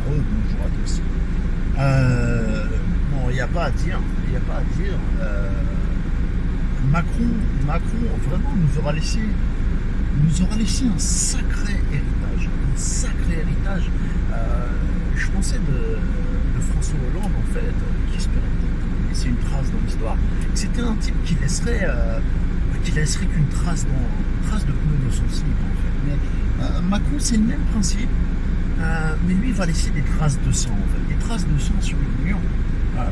Bonjour à tous. Bon, il n'y a pas à dire. Il n'y a pas à dire. Macron, vraiment, nous aura laissé un sacré héritage. Un sacré héritage. Je pensais de François Hollande, en fait, qui espérait laisser une trace dans l'histoire. C'était un type qui laisserait qu'une trace de pneu dans son slip, en fait. Mais Macron, c'est le même principe. Mais lui, il va laisser des traces de sang, en fait. Des traces de sang sur une mur,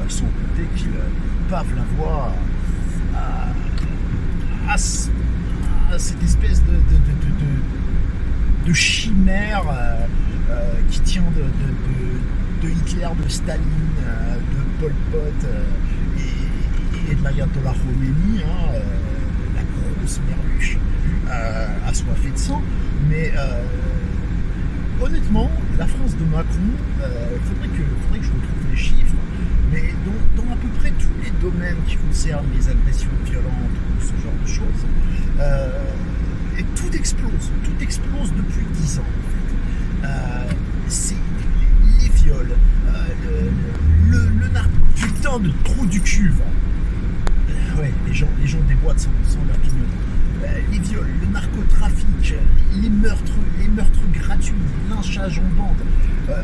sans compter qu'il pave la voie à cette espèce de chimère qui tient de Hitler, de Staline, de Pol Pot et de l'ayatollah Khomeini, la grosse merluche assoiffée de sang. Mais honnêtement, la France de Macron, faudrait que je retrouve les chiffres, mais dans à peu près tous les domaines qui concernent les agressions violentes ou ce genre de choses, et tout explose depuis 10 ans, en fait. C'est les viols, putain de trou du cul, ouais, les gens déboîtent sans leur clignotant. Les viols, le narcotrafic, les meurtres gratuits, les lynchages en bande.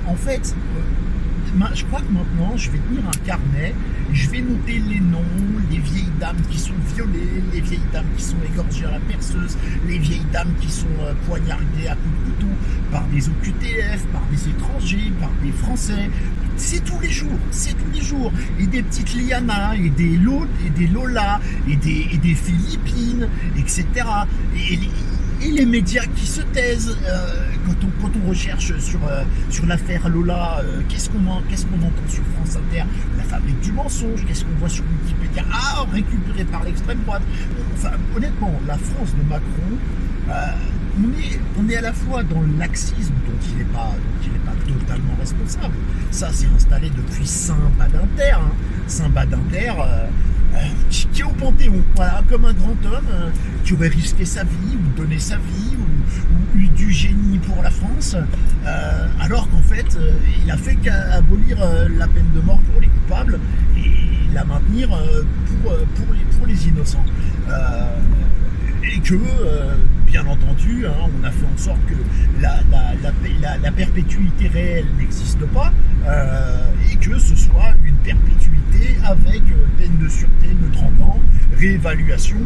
En fait, je crois que maintenant, je vais tenir un carnet, je vais noter les noms, les vieilles dames qui sont violées, les vieilles dames qui sont égorgées à la perceuse, les vieilles dames qui sont poignardées à coups de couteau par des OQTF, par des étrangers, par des Français. C'est tous les jours. Et des petites Liana, et des Lola, et des Philippines, etc. Et les médias qui se taisent quand on recherche sur l'affaire Lola, qu'est-ce qu'on entend sur France Inter? La fabrique du mensonge. Qu'est-ce qu'on voit sur Wikipédia? Récupéré par l'extrême droite. Enfin, honnêtement, la France de Macron, on est à la fois dans le laxisme dont il n'est pas totalement responsable. Ça, c'est installé depuis Saint-Badinter. Saint-Badinter, qui est au Panthéon, voilà, comme un grand homme qui aurait risqué sa vie, ou donné sa vie, ou eu du génie pour la France, alors qu'en fait, il a fait qu'abolir la peine de mort pour les coupables et la maintenir pour les innocents. Et que, bien entendu, on a fait en sorte que la perpétuité réelle n'existe pas, et que ce soit une perpétuité avec peine de sûreté de 30 ans, réévaluation,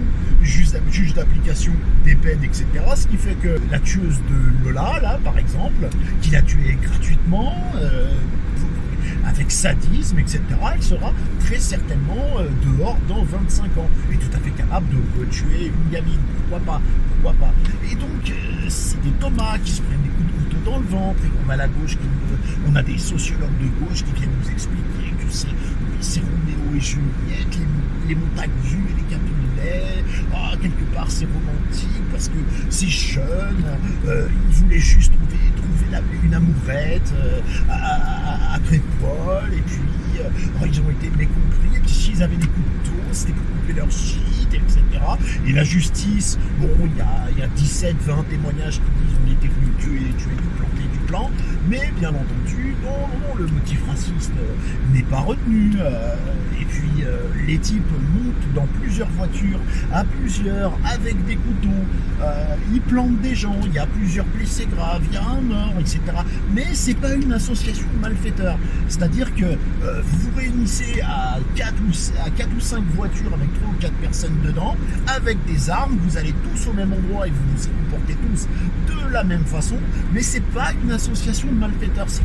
juge d'application des peines, etc. Ce qui fait que la tueuse de Lola, là, par exemple, qui l'a tuée gratuitement, avec sadisme, etc., elle sera très certainement dehors dans 25 ans, et tout à fait capable de tuer une gamine, pourquoi pas. Et donc, c'est des Thomas qui se prennent des coups de couteau dans le ventre, et on a la gauche, on a des sociologues de gauche qui viennent nous expliquer que c'est Roméo et Juliette, les montagnes vues et les capullets, quelque part c'est romantique, parce que ces jeunes, ils voulaient juste trouver une amourette à Crépole, et puis ils ont été mécompris, et puis s'ils avaient des couteaux, c'était pour couper leur shit, etc. Et la justice, bon, il y a 17-20 témoignages qui disent on était venu tuer du planter du plan, mais bien entendu, non, le motif raciste n'est pas retenu, et puis les types montent dans plusieurs voitures, à plusieurs, avec des couteaux, ils plantent des gens, il y a plusieurs blessés graves, il y a un mort, etc. Mais c'est pas une association de malfaiteurs, c'est-à-dire que vous vous réunissez à 4 ou 5 voitures avec 3 ou 4 personnes dedans, avec des armes, vous allez tous au même endroit et vous vous comportez tous de la même façon, mais c'est pas une association de malfaiteurs. C'est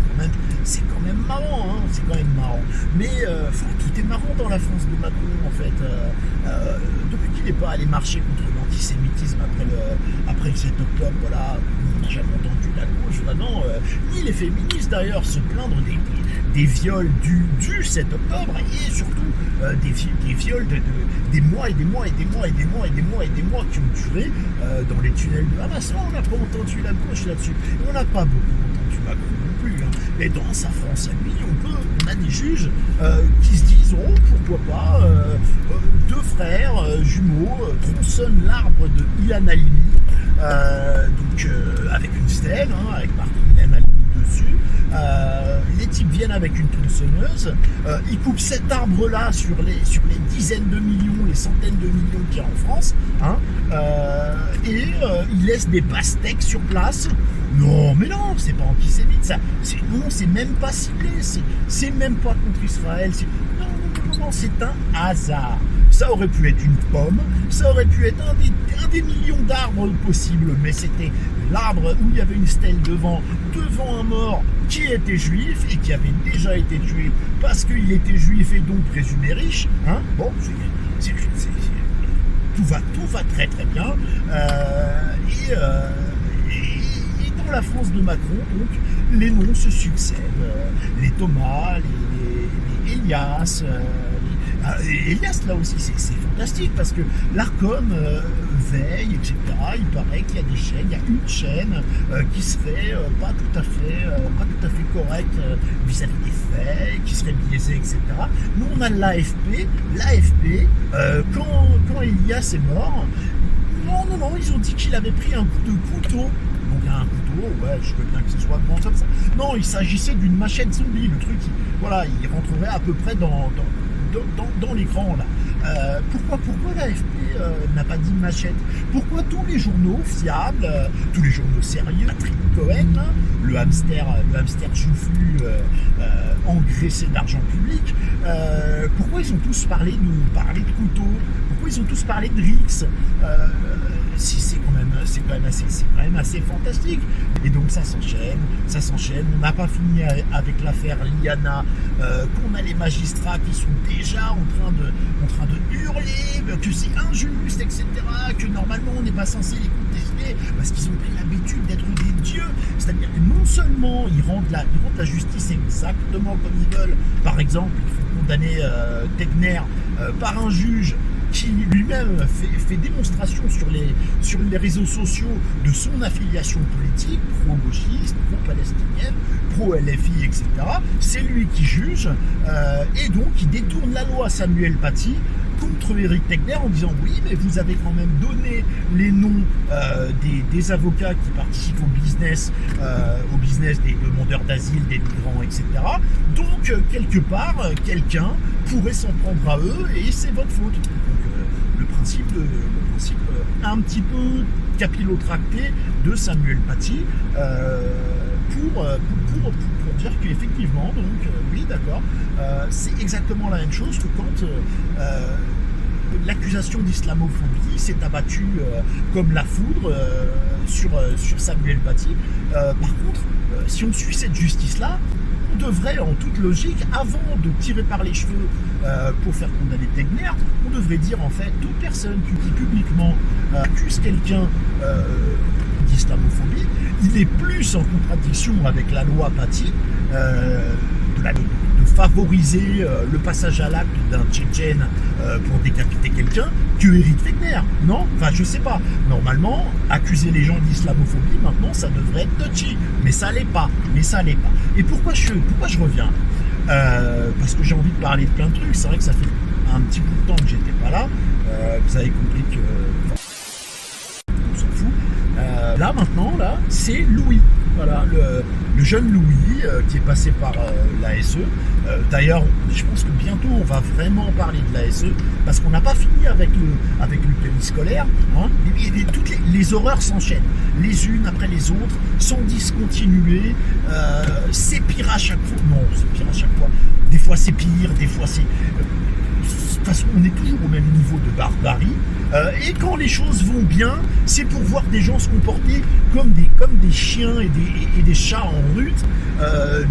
quand même marrant, c'est quand même marrant. Mais tout est marrant dans la France de Macron, en fait. Depuis qu'il n'est pas allé marcher contre l'antisémitisme après le 7 octobre, voilà, on n'a jamais entendu la gauche, vraiment, ni les féministes d'ailleurs, se plaindre des viols du 7 octobre, et surtout des viols des mois et des mois qui ont duré dans les tunnels de Hamas. On n'a pas entendu la gauche là-dessus. On n'a pas beaucoup entendu Macron non plus. Mais dans sa France à lui, on a des juges qui se disent pourquoi pas, deux frères jumeaux tronçonnent l'arbre de Ilan Halimi, avec une stèle, avec marqué Ilan Halimi dessus. viennent avec une tronçonneuse, ils coupent cet arbre-là sur les dizaines de millions, les centaines de millions qu'il y a en France, hein, et ils laissent des pastèques sur place. Non, mais non, c'est pas antisémite, ça. C'est même pas ciblé, c'est même pas contre Israël. Non, c'est un hasard. Ça aurait pu être une pomme, ça aurait pu être un des millions d'arbres possibles, mais c'était l'arbre où il y avait une stèle devant un mort qui était juif et qui avait déjà été tué parce qu'il était juif et donc présumé riche. Hein, bon, tout va très très bien. Et dans la France de Macron, donc, les noms se succèdent. Les Thomas, les Elias. Elias, là aussi, c'est fantastique parce que l'Arcom veille, etc. Il paraît qu'il y a des chaînes, il y a une chaîne qui serait pas tout à fait correcte vis-à-vis des faits, qui serait biaisée, etc. Nous, on a l'AFP. L'AFP, quand Elias est mort, non, ils ont dit qu'il avait pris un coup de couteau. Donc un couteau, ouais, je veux bien que ce soit grand comme ça. Non, il s'agissait d'une machette zombie. Le truc, il rentrerait à peu près dans l'écran là. Pourquoi l'AFP n'a pas dit machette? Pourquoi tous les journaux fiables, tous les journaux sérieux, Patrick Cohen, le hamster joufflu engraissé d'argent public, pourquoi ils ont tous parlé de couteau? Pourquoi ils ont tous parlé de Rix? C'est quand même assez fantastique. Et donc ça s'enchaîne. On n'a pas fini avec l'affaire Liana, qu'on a les magistrats qui sont déjà en train de hurler que c'est injuste, etc. Que normalement on n'est pas censé les contester parce qu'ils ont pris l'habitude d'être des dieux. C'est-à-dire que non seulement ils rendent la justice exactement comme ils veulent. Par exemple, il faut condamner Tegner par un juge qui lui-même fait démonstration sur les réseaux sociaux de son affiliation politique, pro-gauchiste, pro-palestinienne, pro-LFI, etc. C'est lui qui juge, et donc il détourne la loi Samuel Paty contre Éric Tegner en disant oui, mais vous avez quand même donné les noms des avocats qui participent au business des demandeurs d'asile, des migrants, etc. Donc quelque part, quelqu'un pourrait s'en prendre à eux et c'est votre faute. Donc le principe un petit peu capillotracté de Samuel Paty pour dire qu'effectivement, donc oui, d'accord, c'est exactement la même chose que quand l'accusation d'islamophobie s'est abattue comme la foudre sur Samuel Paty. Par contre, si on suit cette justice-là, on devrait, en toute logique, avant de tirer par les cheveux pour faire condamner Tegner, on devrait dire en fait, toute personne qui publiquement accuse quelqu'un d'islamophobie, il est plus en contradiction avec la loi Paty de favoriser le passage à l'acte d'un Tchétchène pour décapiter quelqu'un que Éric Tegner. Non, enfin je sais pas. Normalement, accuser les gens d'islamophobie, maintenant ça devrait être touchy. Mais ça l'est pas. Et pourquoi je reviens parce que j'ai envie de parler de plein de trucs. C'est vrai que ça fait un petit bout de temps que j'étais pas là. Vous avez compris que on s'en fout. Là maintenant, c'est Louis. Voilà, le jeune Louis qui est passé par l'ASE. D'ailleurs, je pense que bientôt on va vraiment parler de l'ASE parce qu'on n'a pas fini avec le périscolaire. Hein, et toutes les horreurs s'enchaînent, les unes après les autres, sans discontinuer. C'est pire à chaque fois. Non, c'est pire à chaque fois. Des fois c'est pire, des fois c'est... De toute façon, on est toujours au même niveau de barbarie. Et quand les choses vont bien, c'est pour voir des gens se comporter comme des chiens et des chats en rute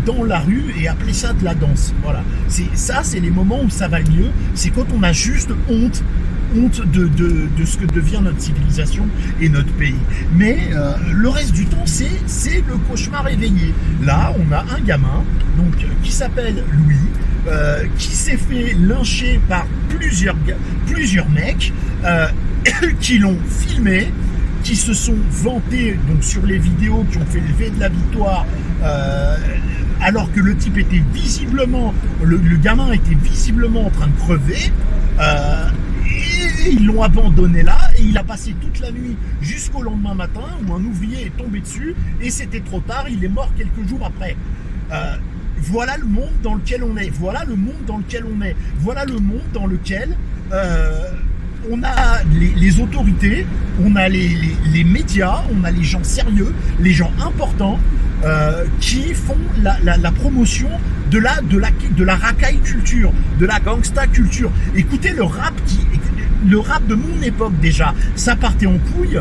dans la rue et appeler ça de la danse. Voilà. C'est les moments où ça va le mieux. C'est quand on a juste honte de ce que devient notre civilisation et notre pays. Mais le reste du temps, c'est le cauchemar éveillé. Là, on a un gamin donc, qui s'appelle Louis, qui s'est fait lyncher par plusieurs mecs qui l'ont filmé, qui se sont vantés donc, sur les vidéos, qui ont fait le V de la victoire, alors que le type était visiblement, le gamin était visiblement en train de crever. Et ils l'ont abandonné là et il a passé toute la nuit jusqu'au lendemain matin où un ouvrier est tombé dessus et c'était trop tard, il est mort quelques jours après. voilà le monde dans lequel on est. Voilà le monde dans lequel on est. Voilà le monde dans lequel on a les autorités, on a les médias, on a les gens sérieux, les gens importants qui font la promotion de la racaille culture, de la gangsta culture. Écoutez le rap de mon époque déjà, ça partait en couille.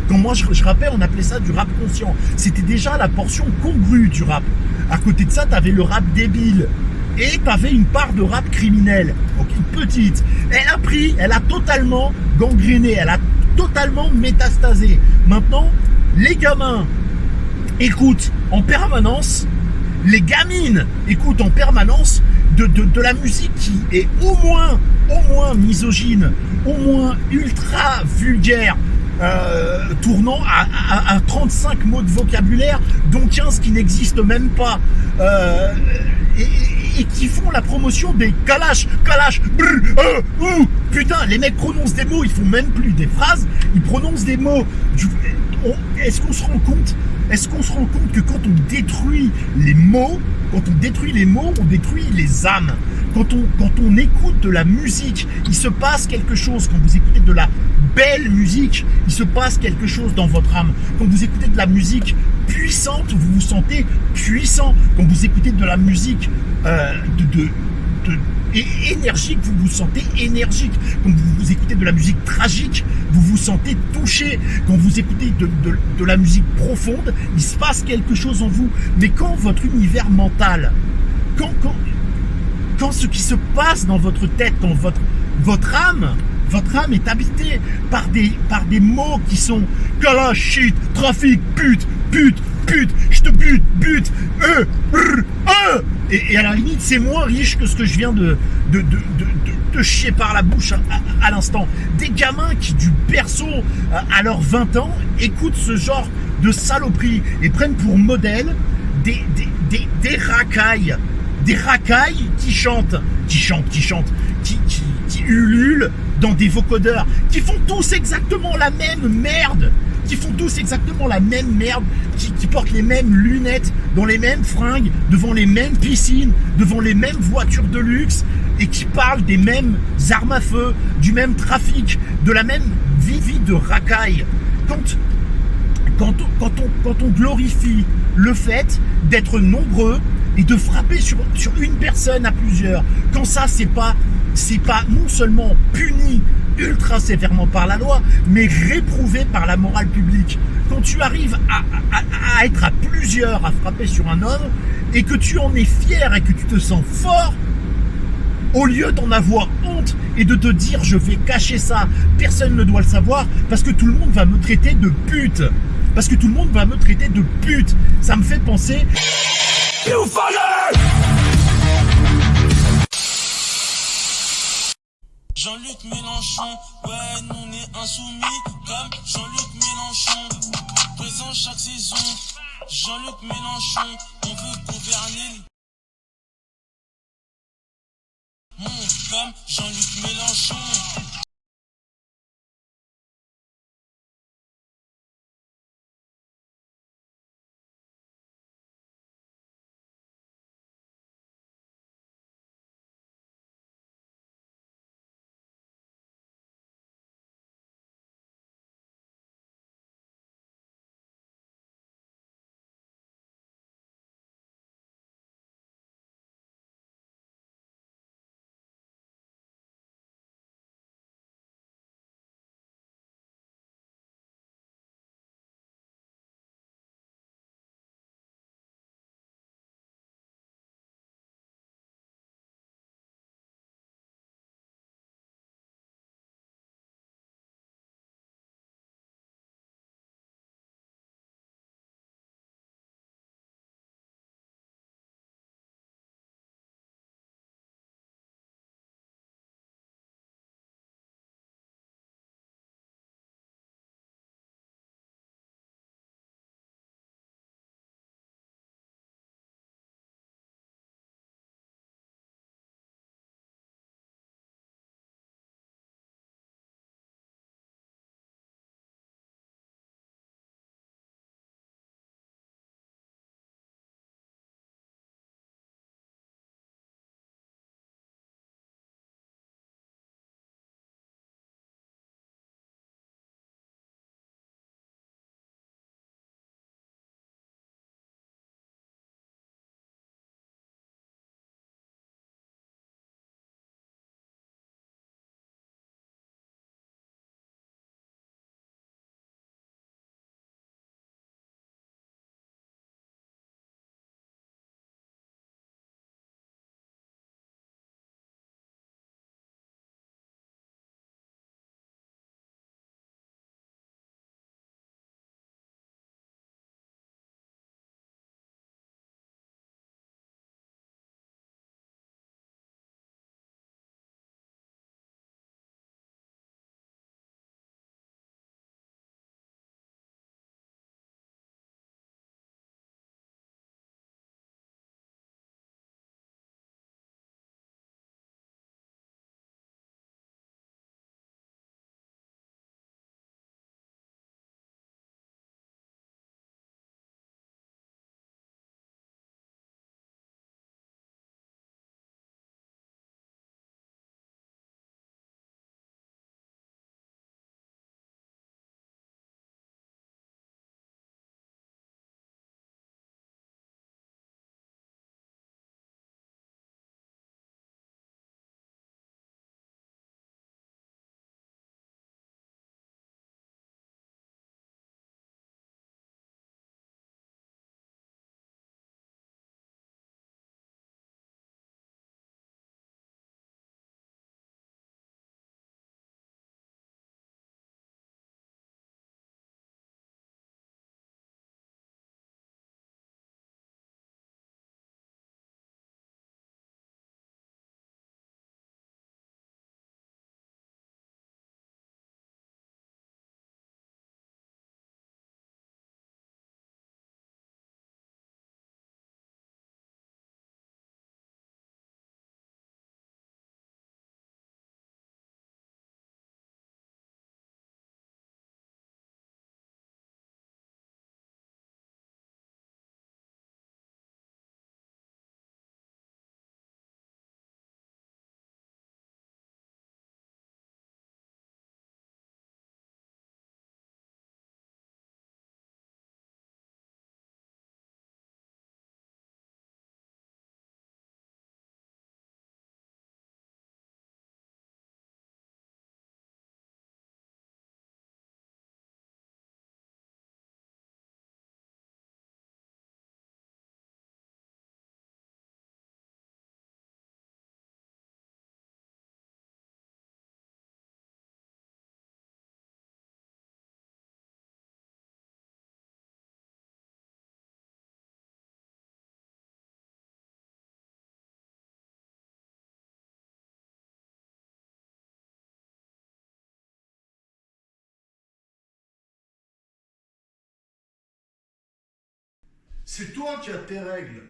Quand moi je rappais, on appelait ça du rap conscient. C'était déjà la portion congrue du rap. À côté de ça, t'avais le rap débile. Et t'avais une part de rap criminel. Donc une petite. Elle a totalement gangréné, elle a totalement métastasé. Maintenant, les gamins écoutent en permanence, les gamines écoutent en permanence de la musique qui est au moins misogyne, au moins ultra vulgaire, tournant à 35 mots de vocabulaire, dont 15 qui n'existent même pas, et qui font la promotion des kalash, putain, les mecs prononcent des mots, ils font même plus des phrases, ils prononcent des mots. Est-ce qu'on se rend compte que quand on détruit les mots, on détruit les âmes. Quand on écoute de la musique, il se passe quelque chose. Quand vous écoutez de la belle musique, il se passe quelque chose dans votre âme. Quand vous écoutez de la musique puissante, vous vous sentez puissant. Quand vous écoutez de la musique énergique, vous vous sentez énergique. Quand vous écoutez de la musique tragique, vous vous sentez touché. Quand vous écoutez de la musique profonde, il se passe quelque chose en vous. Mais quand votre univers mental, quand ce qui se passe dans votre tête, quand votre âme est habitée par des mots qui sont kalash, shit, trafic, pute, je te bute, et à la limite, c'est moins riche que ce que je viens de chier par la bouche à l'instant. Des gamins qui, du berceau à leurs 20 ans, écoutent ce genre de saloperie et prennent pour modèle des racailles. Des racailles qui chantent, qui ululent dans des vocodeurs, qui font tous exactement la même merde, qui portent les mêmes lunettes, dans les mêmes fringues, devant les mêmes piscines, devant les mêmes voitures de luxe, et qui parlent des mêmes armes à feu, du même trafic, de la même vie de racaille. Quand on glorifie le fait d'être nombreux et de frapper sur une personne à plusieurs, quand ça c'est pas non seulement puni ultra sévèrement par la loi, mais réprouvé par la morale publique. Quand tu arrives à être à plusieurs à frapper sur un homme et que tu en es fier et que tu te sens fort, au lieu d'en avoir honte et de te dire je vais cacher ça, personne ne doit le savoir parce que tout le monde va me traiter de pute. Ça me fait penser... Jean-Luc Mélenchon, ouais, nous on est insoumis comme Jean-Luc Mélenchon. Présent chaque saison, Jean-Luc Mélenchon, on veut gouverner le monde comme Jean-Luc Mélenchon. C'est toi qui as tes règles.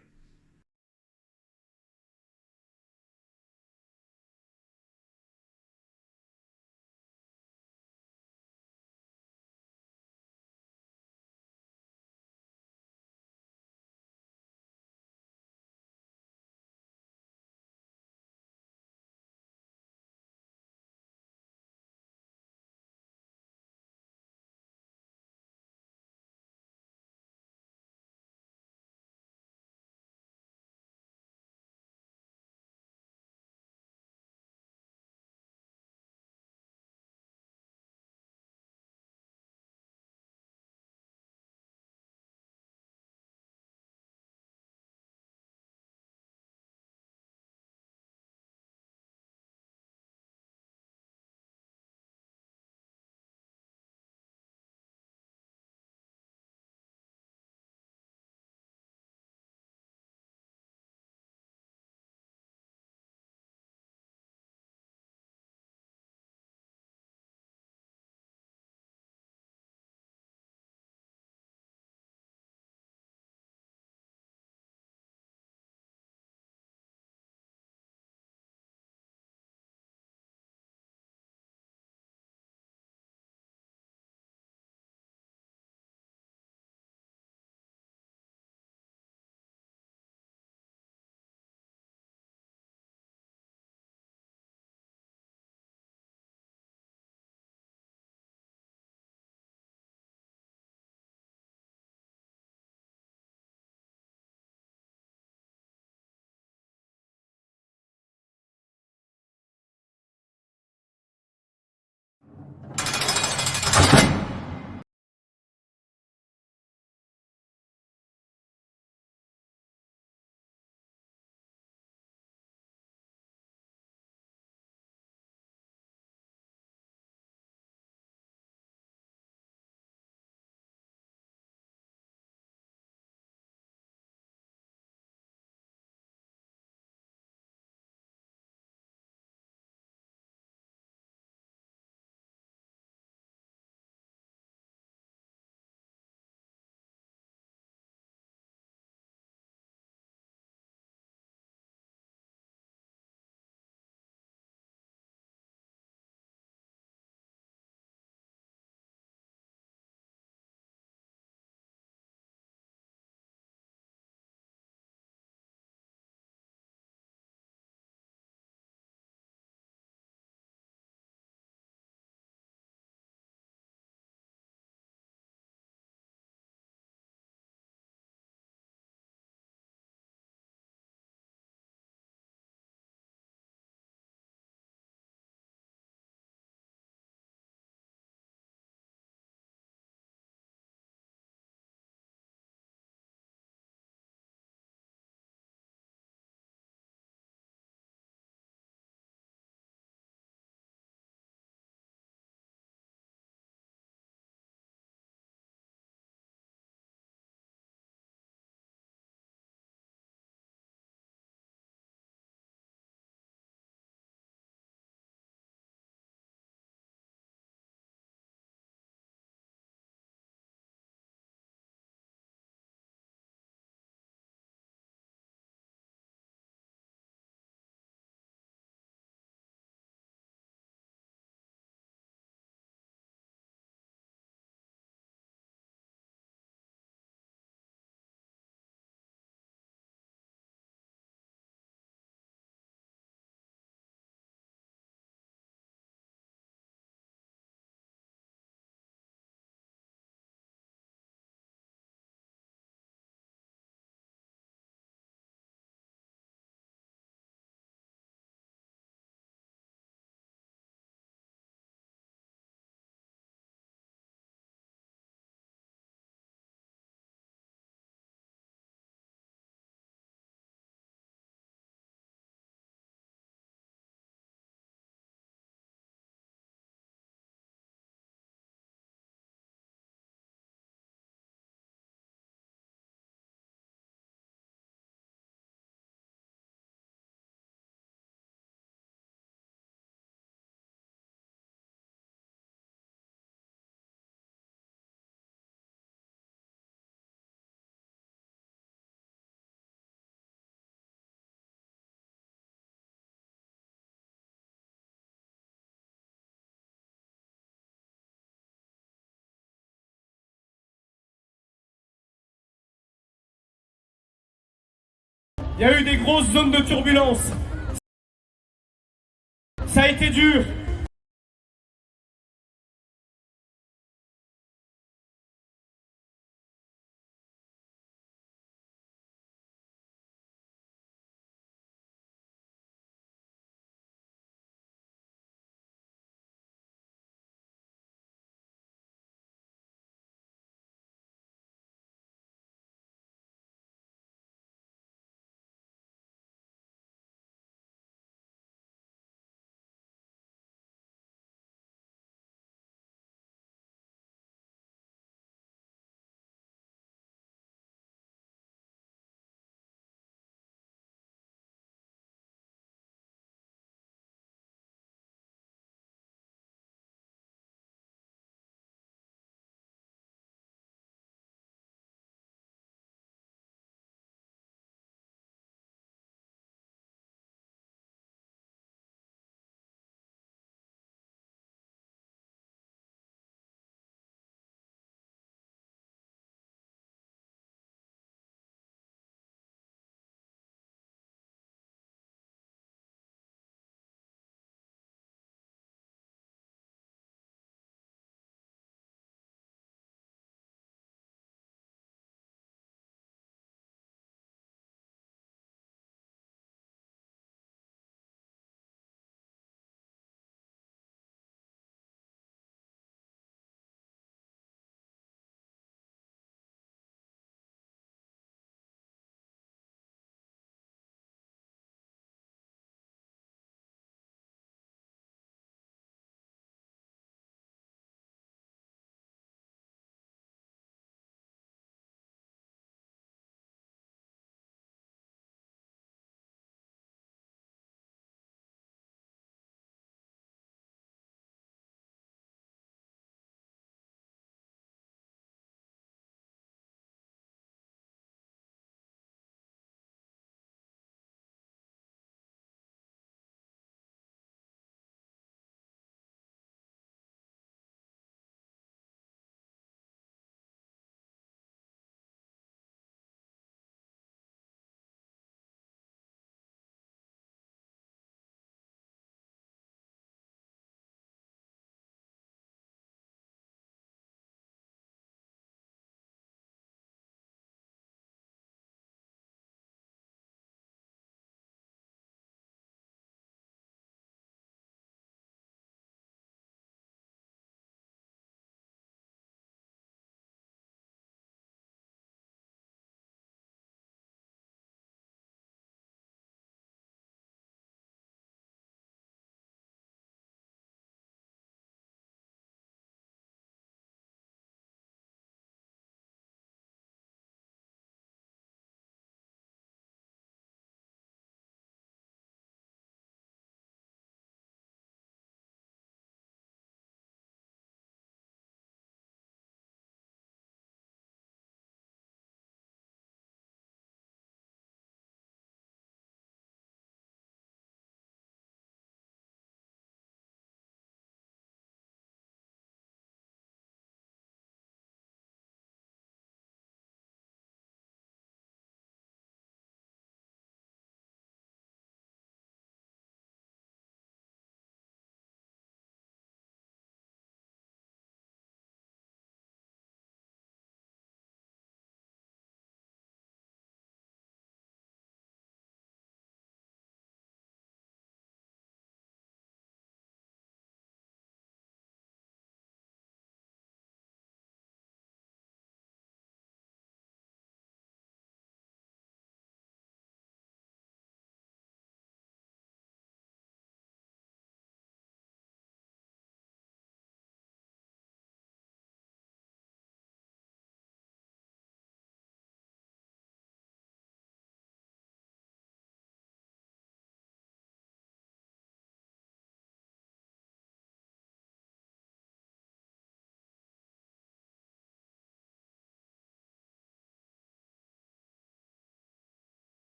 Il y a eu des grosses zones de turbulence. Ça a été dur.